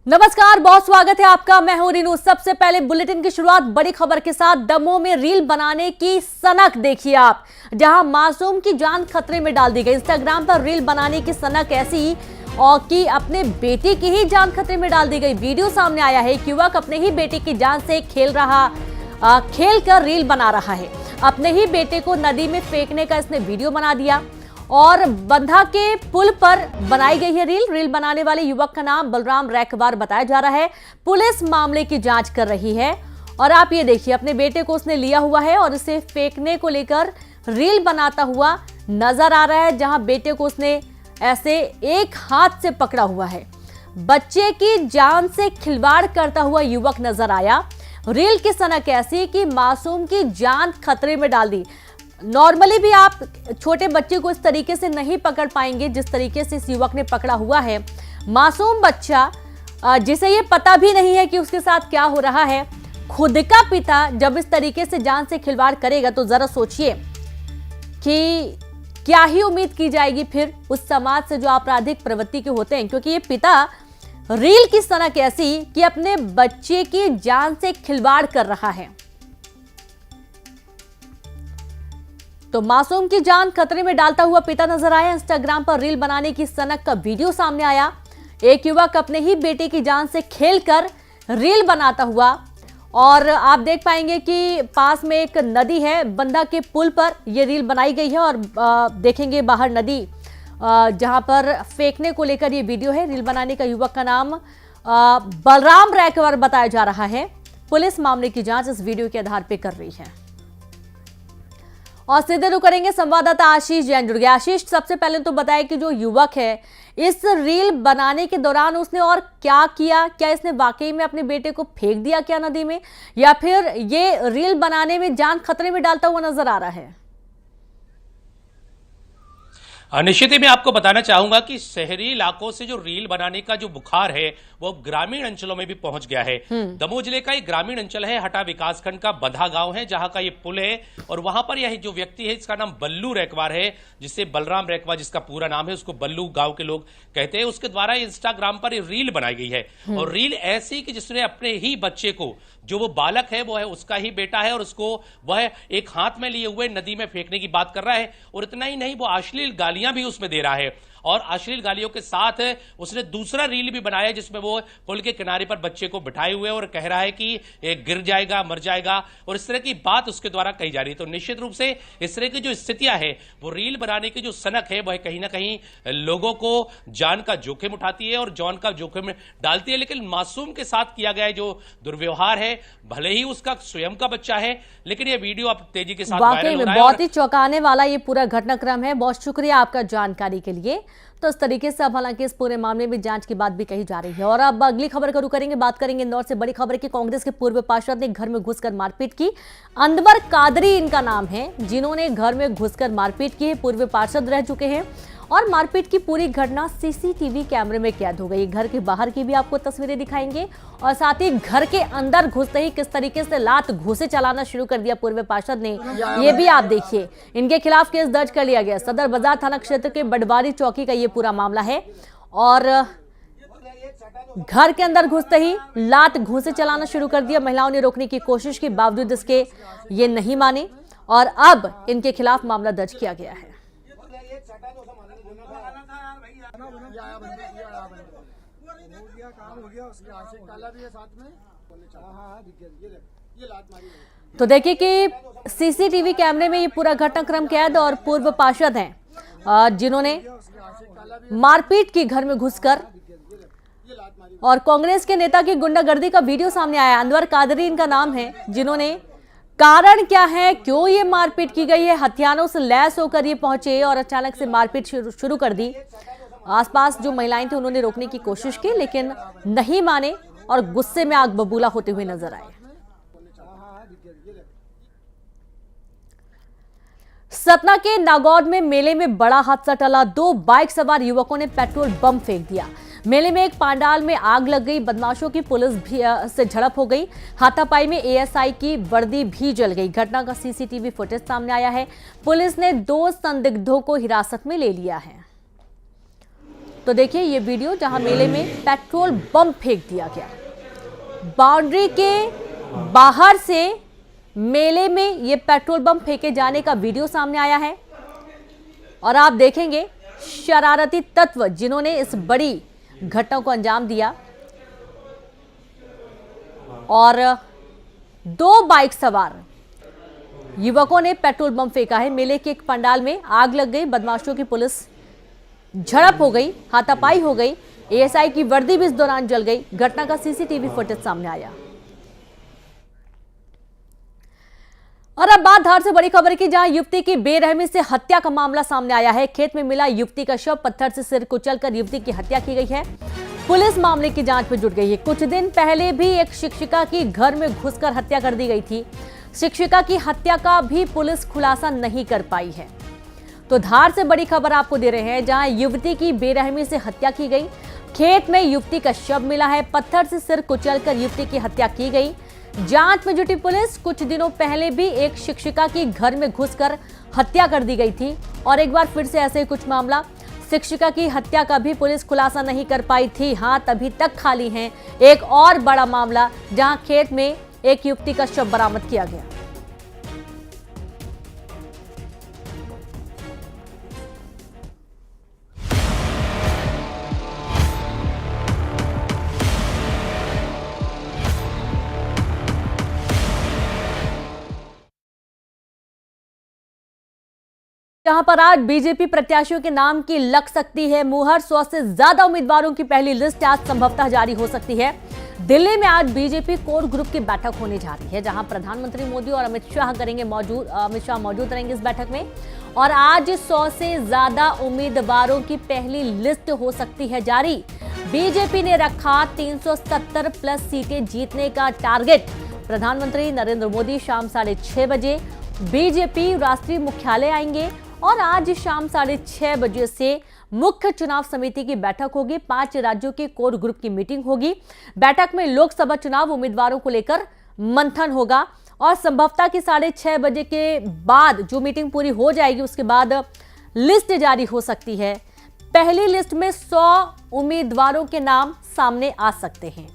नमस्कार, बहुत स्वागत है आपका। मैं हूं रीनू। सबसे पहले बुलेटिन की शुरुआत बड़ी खबर के साथ। दमोह में रील बनाने की सनक देखिए आप, जहां मासूम की जान खतरे में डाल दी गई। इंस्टाग्राम पर रील बनाने की सनक ऐसी और कि अपने बेटे की ही जान खतरे में डाल दी गई। वीडियो सामने आया है, एक युवक अपने ही बेटे की जान से खेल कर रील बना रहा है। अपने ही बेटे को नदी में फेंकने का इसने वीडियो बना दिया और बंधा के पुल पर बनाई गई है रील। रील बनाने वाले युवक का नाम बलराम रैकवार बताया जा रहा है। पुलिस मामले की जांच कर रही है और आप ये देखिए, अपने बेटे को उसने लिया हुआ है और इसे फेंकने को लेकर रील बनाता हुआ नजर आ रहा है, जहां बेटे को उसने ऐसे एक हाथ से पकड़ा हुआ है। बच्चे की जान से खिलवाड़ करता हुआ युवक नजर आया। रील की सनक ऐसी कि मासूम की जान खतरे में डाल दी। नॉर्मली भी आप छोटे बच्चे को इस तरीके से नहीं पकड़ पाएंगे जिस तरीके से इस युवक ने पकड़ा हुआ है। मासूम बच्चा जिसे ये पता भी नहीं है कि उसके साथ क्या हो रहा है, खुद का पिता जब इस तरीके से जान से खिलवाड़ करेगा तो जरा सोचिए कि क्या ही उम्मीद की जाएगी फिर उस समाज से जो आपराधिक प्रवृत्ति के होते हैं। क्योंकि ये पिता रील की सनक ऐसी कि अपने बच्चे की जान से खिलवाड़ कर रहा है। तो मासूम की जान खतरे में डालता हुआ पिता नजर आया। इंस्टाग्राम पर रील बनाने की सनक का वीडियो सामने आया। एक युवक अपने ही बेटे की जान से खेलकर रील बनाता हुआ, और आप देख पाएंगे कि पास में एक नदी है, बंधा के पुल पर यह रील बनाई गई है। और देखेंगे बाहर नदी जहां पर फेंकने को लेकर यह वीडियो है। रील बनाने का युवक का नाम बलराम रैकवार बताया जा रहा है। पुलिस मामले की जांच इस वीडियो के आधार पर कर रही है। और सीधे रुख करेंगे, संवाददाता आशीष जैन जुड़ गया। आशीष, सबसे पहले तो बताया कि जो युवक है इस रील बनाने के दौरान उसने और क्या किया? क्या इसने वाकई में अपने बेटे को फेंक दिया क्या नदी में, या फिर ये रील बनाने में जान खतरे में डालता हुआ नजर आ रहा है? निश्चित ही मैं आपको बताना चाहूंगा कि शहरी इलाकों से जो रील बनाने का जो बुखार है वो ग्रामीण अंचलों में भी पहुंच गया है। दमोह जिले का एक ग्रामीण अंचल है, हटा विकासखंड का बंधा गांव है, जहां का ये पुल है। और वहां पर यह जो व्यक्ति है इसका नाम बल्लू रैकवार है, जिससे बलराम रैकवार जिसका पूरा नाम है, उसको बल्लू गांव के लोग कहते हैं। उसके द्वारा इंस्टाग्राम पर रील बनाई गई है। और रील ऐसी कि जिसने अपने ही बच्चे को, जो वो बालक है वो है उसका ही बेटा है, और उसको वह एक हाथ में लिए हुए नदी में फेंकने की बात कर रहा है। और इतना ही नहीं, वो अश्लील गालियां भी उसमें दे रहा है। और अश्लील गालियों के साथ उसने दूसरा रील भी बनाया जिसमें वो पुल के किनारे पर बच्चे को बिठाए हुए और कह रहा है कि गिर जाएगा, मर जाएगा, और इस तरह की बात उसके द्वारा कही जा रही है। तो निश्चित रूप से इस तरह की जो स्थितियां है, वो रील बनाने की जो सनक है वह कहीं ना कहीं लोगों को जान का जोखिम उठाती है और जान का जोखिम डालती है। लेकिन मासूम के साथ किया गया जो दुर्व्यवहार है, भले ही उसका स्वयं का बच्चा है, लेकिन यह वीडियो अब तेजी के साथ वायरल हो रहा है। बहुत ही चौंकाने वाला ये पूरा घटनाक्रम है। बहुत शुक्रिया आपका जानकारी के लिए। तो इस तरीके से अब हालांकि इस पूरे मामले में जांच की बात भी कही जा रही है। और अब अगली खबर का रुख करेंगे, बात करेंगे इंदौर से। बड़ी खबर की, कांग्रेस के पूर्व पार्षद ने घर में घुसकर मारपीट की। अनवर कादरी इनका नाम है, जिन्होंने घर में घुसकर मारपीट की है। पूर्व पार्षद रह चुके हैं और मारपीट की पूरी घटना सीसीटीवी कैमरे में कैद हो गई। घर के बाहर की भी आपको तस्वीरें दिखाएंगे और साथ ही घर के अंदर घुसते ही किस तरीके से लात घूसे चलाना शुरू कर दिया पूर्व पार्षद ने, ये भी आप देखिए। इनके खिलाफ केस दर्ज कर लिया गया। सदर बाजार थाना क्षेत्र के बडवारी चौकी का ये पूरा मामला है। और घर के अंदर घुसते ही लात घूसे चलाना शुरू कर दिया। महिलाओं ने रोकने की कोशिश की, बावजूद इसके ये नहीं माने और अब इनके खिलाफ मामला दर्ज किया गया है। तो देखिए कि सीसीटीवी कैमरे में ये पूरा घटनाक्रम कैद, और पूर्व पार्षद हैं जिन्होंने मारपीट की घर में घुसकर। और कांग्रेस के नेता की गुंडागर्दी का वीडियो सामने आया। अनवर कादरी इनका नाम है, जिन्होंने कारण क्या है, क्यों ये मारपीट की गई है, हथियारों से लैस होकर ये पहुंचे और अचानक से मारपीट शुरू कर दी। आसपास जो महिलाएं थी उन्होंने रोकने की कोशिश की, लेकिन नहीं माने और गुस्से में आग बबूला होते हुए नजर आए। सतना के नागौर में मेले में बड़ा हादसा टला। 2 बाइक सवार युवकों ने पेट्रोल बम फेंक दिया। मेले में एक पांडाल में आग लग गई। बदमाशों की पुलिस भी से झड़प हो गई। हाथापाई में एएसआई की वर्दी भी जल गई। घटना का सीसीटीवी फुटेज सामने आया है। पुलिस ने 2 संदिग्धों को हिरासत में ले लिया है। तो देखिए ये वीडियो जहां मेले में पेट्रोल बम फेंक दिया गया। बाउंड्री के बाहर से मेले में ये पेट्रोल बम फेंके जाने का वीडियो सामने आया है और आप देखेंगे शरारती तत्व जिन्होंने इस बड़ी घटना को अंजाम दिया और 2 बाइक सवार युवकों ने पेट्रोल बम फेंका है। मेले के एक पंडाल में आग लग गई, बदमाशों की पुलिस झड़प हो गई, हाथापाई हो गई, एएसआई की वर्दी भी इस दौरान जल गई। घटना का सीसीटीवी फुटेज सामने आया। और अब बात धार से बड़ी खबर की, जहां युवती की बेरहमी से हत्या का मामला सामने आया है। खेत में मिला युवती का शव, पत्थर से सिर कुचलकर युवती की हत्या की गई है। पुलिस मामले की जांच में जुट गई है। कुछ दिन पहले भी एक शिक्षिका की घर में घुसकर हत्या कर दी गई थी। शिक्षिका की हत्या का भी पुलिस खुलासा नहीं कर पाई है। तो धार से बड़ी खबर आपको दे रहे हैं, जहां युवती की बेरहमी से हत्या की गई। खेत में युवती का शव मिला है, पत्थर से सिर कुचलकर युवती की हत्या की गई। जांच में जुटी पुलिस। कुछ दिनों पहले भी एक शिक्षिका की घर में घुसकर हत्या कर दी गई थी और एक बार फिर से ऐसे ही कुछ मामला। शिक्षिका की हत्या का भी पुलिस खुलासा नहीं कर पाई थी। हाथ अभी तक खाली हैं। एक और बड़ा मामला, जहां खेत में एक युवती का शव बरामद किया गया। जहां पर आज बीजेपी प्रत्याशियों के नाम की लग सकती है मुहर। 100 से ज्यादा उम्मीदवारों की पहली लिस्ट आज संभवतः जारी हो सकती है। दिल्ली में आज बीजेपी कोर ग्रुप की बैठक होने जा रही है, जहां प्रधानमंत्री मोदी और अमित शाह मौजूद रहेंगे इस बैठक में। और आज 100 से ज्यादा उम्मीदवारों की पहली लिस्ट हो सकती है जारी। बीजेपी ने रखा 370 प्लस सीटें जीतने का टारगेट। प्रधानमंत्री नरेंद्र मोदी शाम 6:30 बजे बीजेपी राष्ट्रीय मुख्यालय आएंगे और आज शाम 6:30 बजे से मुख्य चुनाव समिति की बैठक होगी। 5 राज्यों के कोर ग्रुप की मीटिंग होगी। बैठक में लोकसभा चुनाव उम्मीदवारों को लेकर मंथन होगा और संभवतः कि 6:30 बजे के बाद जो मीटिंग पूरी हो जाएगी उसके बाद लिस्ट जारी हो सकती है। पहली लिस्ट में 100 उम्मीदवारों के नाम सामने आ सकते हैं।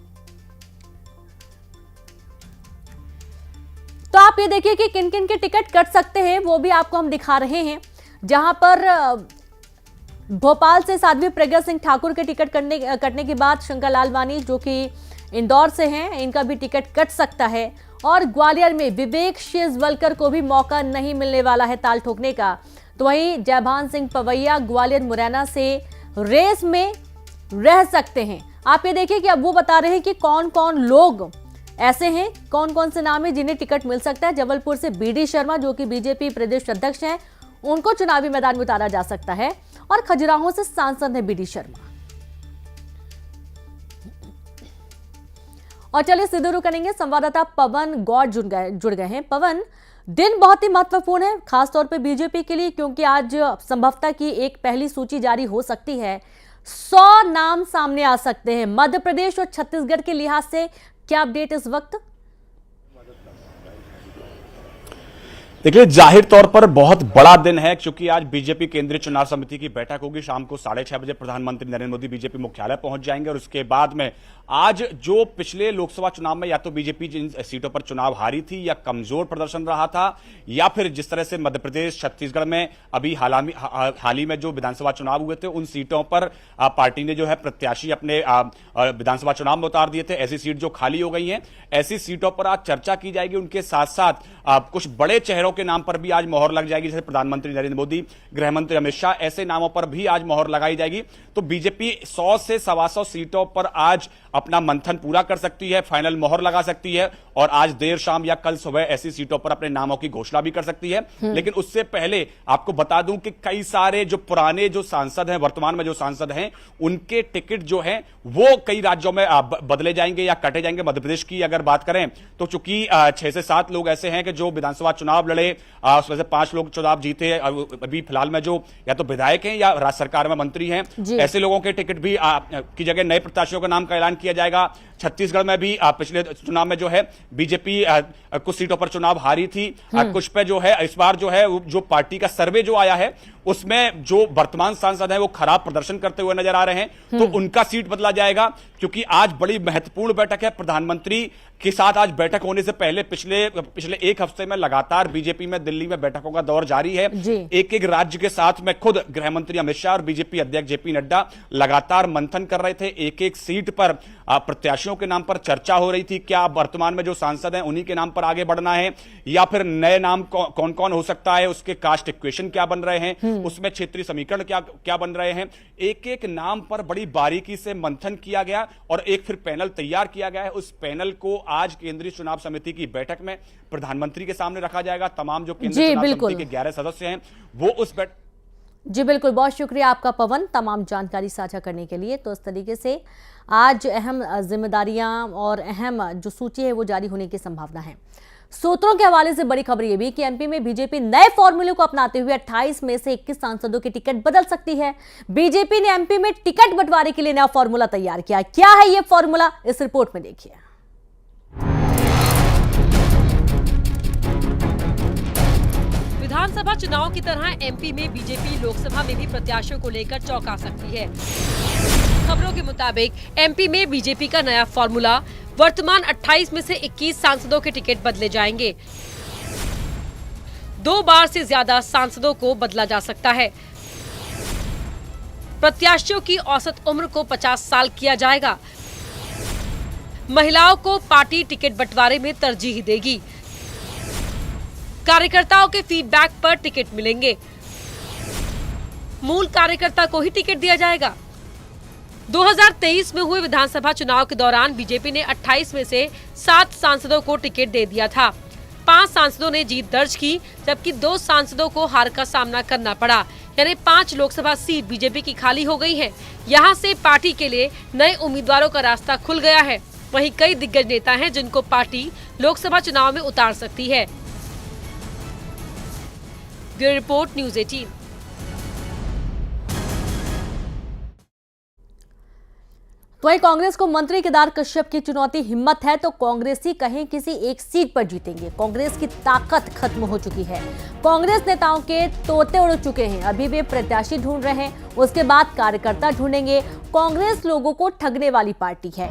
तो आप ये देखिए कि किन किन के टिकट कट सकते हैं, वो भी आपको हम दिखा रहे हैं। जहां पर भोपाल से साध्वी प्रज्ञा सिंह ठाकुर के टिकट कटने के बाद शंकर लालवानी जो कि इंदौर से हैं, इनका भी टिकट कट सकता है। और ग्वालियर में विवेक शेजवलकर को भी मौका नहीं मिलने वाला है ताल ठोकने का। तो वहीं जयभान सिंह पवैया ग्वालियर मुरैना से रेस में रह सकते हैं। आप ये देखिए कि अब वो बता रहे हैं कि कौन कौन लोग ऐसे हैं, कौन कौन से नाम है जिन्हें टिकट मिल सकता है। जबलपुर से बीडी शर्मा जो कि बीजेपी प्रदेश अध्यक्ष हैं, उनको चुनावी मैदान में उतारा जा सकता है। और खजुराहो से सांसद है बीडी शर्मा। और चलिए सीधे रुक करेंगे, संवाददाता पवन गौड़ जुड़ गए हैं। पवन, दिन बहुत ही महत्वपूर्ण है खासतौर पे बीजेपी के लिए, क्योंकि आज संभवतः की एक पहली सूची जारी हो सकती है। 100 नाम सामने आ सकते हैं। मध्य प्रदेश और छत्तीसगढ़ के लिहाज से क्या अपडेट इस वक्त? देखिए, जाहिर तौर पर बहुत बड़ा दिन है क्योंकि आज बीजेपी केंद्रीय चुनाव समिति की बैठक होगी। शाम को 6:30 बजे प्रधानमंत्री नरेंद्र मोदी बीजेपी मुख्यालय पहुंच जाएंगे और उसके बाद में आज जो पिछले लोकसभा चुनाव में या तो बीजेपी जिन सीटों पर चुनाव हारी थी या कमजोर प्रदर्शन रहा था, या फिर जिस तरह से मध्य प्रदेश छत्तीसगढ़ में अभी हाल ही में जो विधानसभा चुनाव हुए थे उन सीटों पर पार्टी ने जो है प्रत्याशी अपने विधानसभा चुनाव में उतार दिए थे। ऐसी सीट जो खाली हो गई हैं, ऐसी सीटों पर आज चर्चा की जाएगी। उनके साथ साथ कुछ बड़े चेहरों के नाम पर भी आज मोहर लग जाएगी, जैसे प्रधानमंत्री नरेंद्र मोदी, गृह मंत्री अमित शाह, ऐसे नामों पर भी आज मोहर लगाई जाएगी। तो बीजेपी 100 से 125 सीटों पर आज अपना मंथन पूरा कर सकती है, फाइनल मोहर लगा सकती है और आज देर शाम या कल सुबह ऐसी सीटों पर अपने नामों की घोषणा भी कर सकती है। लेकिन उससे पहले आपको बता दूं कि कई सारे जो पुराने जो सांसद हैं, वर्तमान में जो सांसद हैं, उनके टिकट जो हैं वो कई राज्यों में बदले जाएंगे या कटे जाएंगे। मध्य प्रदेश की अगर बात करें तो चूंकि 6 से 7 लोग ऐसे हैं कि जो विधानसभा चुनाव लड़े, उसमें से 5 लोग चुनाव जीते, अभी फिलहाल में जो या तो विधायक हैं या राज्य सरकार में मंत्री हैं, ऐसे लोगों के टिकट भी की जगह नए प्रत्याशियों के नाम का ऐलान किया किया जाएगा। छत्तीसगढ़ में भी पिछले चुनाव में जो है बीजेपी कुछ सीटों पर चुनाव हारी थी, कुछ पे जो है इस बार जो है जो पार्टी का सर्वे जो आया है उसमें जो वर्तमान सांसद हैं वो खराब प्रदर्शन करते हुए नजर आ रहे हैं, तो उनका सीट बदला जाएगा। क्योंकि आज बड़ी महत्वपूर्ण बैठक है, प्रधानमंत्री के साथ आज बैठक होने से पहले पिछले एक हफ्ते में लगातार बीजेपी में दिल्ली में बैठकों का दौर जारी है। एक एक राज्य के साथ में खुद गृह मंत्री अमित शाह और बीजेपी अध्यक्ष जेपी नड्डा लगातार मंथन कर रहे थे। एक एक सीट पर प्रत्याशियों के नाम पर चर्चा हो रही थी, क्या वर्तमान में जो सांसद हैं उन्हीं के नाम पर आगे बढ़ना है या फिर नए नाम कौन कौन हो सकता है, उसके कास्ट इक्वेशन क्या बन रहे हैं, उसमें क्षेत्रीय समीकरण क्या बन रहे हैं। एक एक नाम पर बड़ी बारीकी से मंथन किया गया और एक फिर पैनल तैयार किया गया है। उस पैनल को आज केंद्रीय चुनाव समिति की बैठक में प्रधानमंत्री के सामने रखा जाएगा। तमाम जो केंद्रीय चुनाव समिति के 11 सदस्य हैं वो उस जी बिल्कुल, बहुत शुक्रिया आपका पवन तमाम जानकारी साझा करने के लिए। तो इस तरीके से आज अहम जिम्मेदारियां और अहम जो सूची है वो जारी होने की संभावना है। सूत्रों के हवाले से बड़ी खबर यह भी कि एमपी में बीजेपी नए फॉर्मूले को अपनाते हुए 28 में से 21 सांसदों की टिकट बदल सकती है। बीजेपी ने एमपी में टिकट बंटवारे के लिए नया फॉर्मूला तैयार किया। क्या है यह फॉर्मूला, इस रिपोर्ट में देखिए। विधानसभा चुनाव की तरह एमपी में बीजेपी लोकसभा में भी प्रत्याशियों को लेकर चौंका सकती है। खबरों के मुताबिक एमपी में बीजेपी का नया फॉर्मूला, वर्तमान 28 में से 21 सांसदों के टिकट बदले जाएंगे। 2 बार से ज्यादा सांसदों को बदला जा सकता है। प्रत्याशियों की औसत उम्र को 50 साल किया जाएगा। महिलाओं को पार्टी टिकट बंटवारे में तरजीह देगी। कार्यकर्ताओं के फीडबैक पर टिकट मिलेंगे। मूल कार्यकर्ता को ही टिकट दिया जाएगा। 2023 में हुए विधानसभा चुनाव के दौरान बीजेपी ने 28 में से 7 सांसदों को टिकट दे दिया था। 5 सांसदों ने जीत दर्ज की, जबकि 2 सांसदों को हार का सामना करना पड़ा। यानी 5 लोकसभा सीट बीजेपी की खाली हो गई हैं। यहां से पार्टी के लिए नए उम्मीदवारों का रास्ता खुल गया है। वहीं कई दिग्गज नेता हैं जिनको पार्टी लोकसभा चुनाव में उतार सकती है। Bureau report, news 18। तो वहीं कांग्रेस को मंत्री केदार कश्यप की चुनौती हिम्मत है तो कांग्रेसी कहीं किसी एक सीट पर जीतेंगे। कांग्रेस की ताकत खत्म हो चुकी है। कांग्रेस नेताओं के तोते उड़ चुके हैं। अभी वे प्रत्याशी ढूंढ रहे हैं, उसके बाद कार्यकर्ता ढूंढेंगे। कांग्रेस लोगों को ठगने वाली पार्टी है।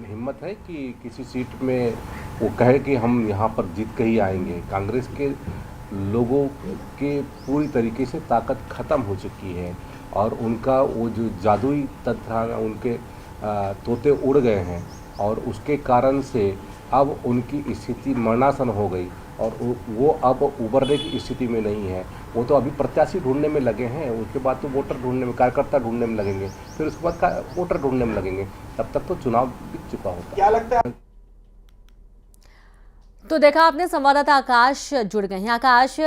हिम्मत है कि किसी सीट में वो कहे कि हम यहाँ पर जीत के ही आएंगे। कांग्रेस के लोगों के पूरी तरीके से ताकत ख़त्म हो चुकी है और उनका वो जो जादुई तंत्र उनके तोते उड़ गए हैं और उसके कारण से अब उनकी स्थिति मरणासन हो गई और वो अब उबरने की स्थिति में नहीं है। वो तो अभी प्रत्याशी ढूंढने में लगे हैं, उसके बाद तो वोटर ढूंढने में, कार्यकर्ता ढूंढने में लगेंगे, फिर उसके बाद वोटर ढूंढने में लगेंगे। तब तक तो चुनाव बीत चुका होता। क्या लगता है? तो देखा आपने, संवाददाता आकाश जुड़ गए हैं। आकाश,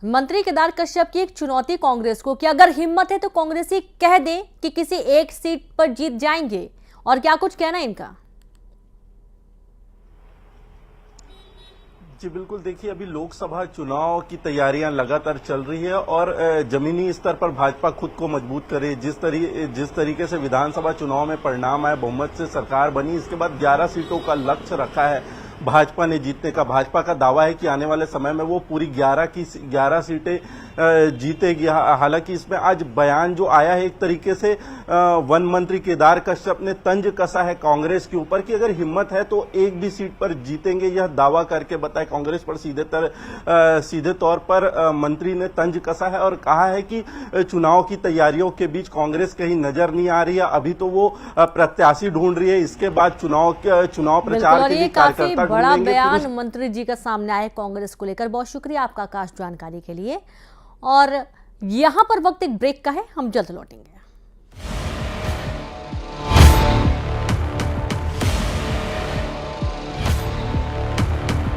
मंत्री केदार कश्यप की एक चुनौती कांग्रेस को कि अगर हिम्मत है तो कांग्रेसी कह दें कि किसी एक सीट पर जीत जाएंगे, और क्या कुछ कहना है इनका? जी बिल्कुल, देखिए अभी लोकसभा चुनाव की तैयारियां लगातार चल रही है और जमीनी स्तर पर भाजपा खुद को मजबूत करे। जिस तरीके से विधानसभा चुनाव में परिणाम आए, बहुमत से सरकार बनी, इसके बाद 11 सीटों का लक्ष्य रखा है भाजपा ने जीतने का। भाजपा का दावा है कि आने वाले समय में वो पूरी 11 सीटें जीतेगी। हालांकि इसमें आज बयान जो आया है, एक तरीके से वन मंत्री केदार कश्यप ने तंज कसा है कांग्रेस के ऊपर कि अगर हिम्मत है तो एक भी सीट पर जीतेंगे, यह दावा करके बताए। कांग्रेस पर सीधे तौर पर मंत्री ने तंज कसा है और कहा है कि चुनाव की तैयारियों के बीच कांग्रेस कहीं नजर नहीं आ रही है। अभी तो वो प्रत्याशी ढूंढ रही है, इसके बाद चुनाव प्रचार के लिए कार्यकर्ता बड़ा बयान मंत्री जी का सामने आया कांग्रेस को लेकर। बहुत शुक्रिया आपका आकाश जानकारी के लिए। और यहां पर वक्त एक ब्रेक का है, हम जल्द लौटेंगे।